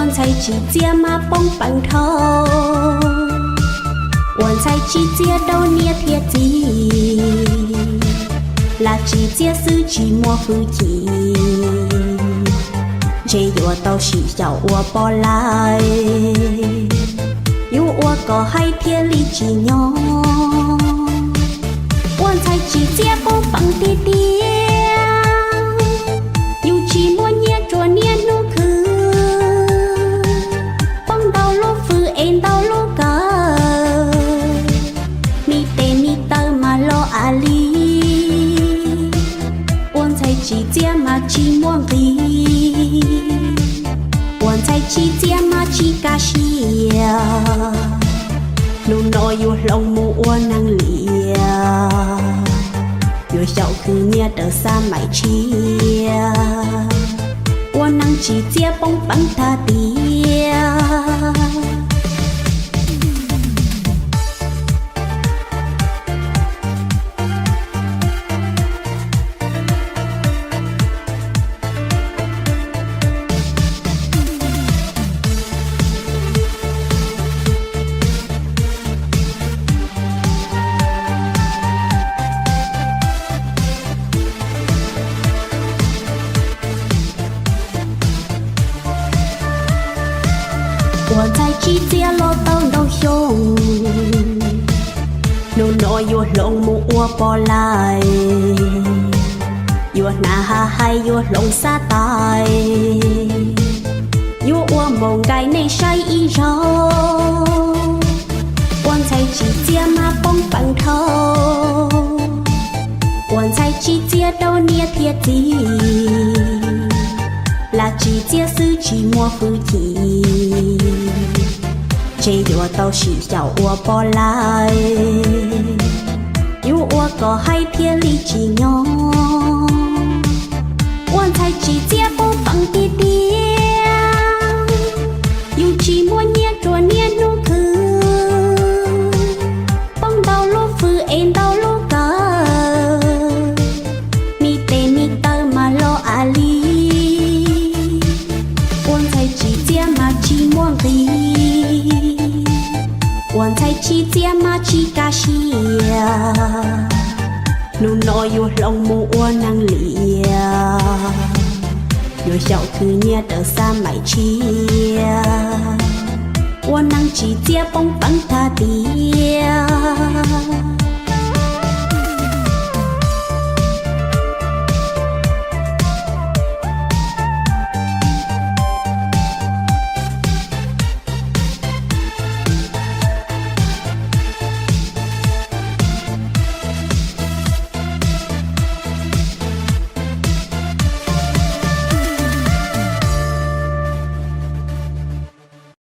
我才只接嘛蹦蹦头，我才只接到捏贴机，là chỉ chia sư chỉ mua phương chỉ chỉ yo tao chỉ giàu我bỏ lại yêu 我 có hay thiên lý chỉ nhau 我才只接蹦蹦跌跌 yêu chỉ mua nhẹ cho nhẹ nụ cứ băng đau lô phư em đau lô cả mi tê mi tơ mà lo ali 只接嘛只莫离，我才只接嘛只假西呀，路内有lòng mu我能理呀，有小去捏的三买起呀，我能只接蹦蹦他的呀。 我在只接落到脑胸，路内有lòng mu我bỏ lại，有那哈还有lòng xa tai，有我梦该内晒一绕，我才只接嘛蹦蹦头，我才只接到捏贴机。 là chỉ chia sư chỉ mua phương chỉ chỉ yo tao chỉ giàu 我 bỏ lại yêu 我 có hay thiên lý chỉ nhau 我才只接蹦蹦跌跌 yêu chỉ mua nhẹ cho nhẹ nụ cứ băng đau lô phư em đau lô cả mi tê mi tơ mà lo ali 我才只接嘛只假西呀，路内有lòng mu我能理呀，有小去捏的三买起呀，我能只接蹦蹦他的呀。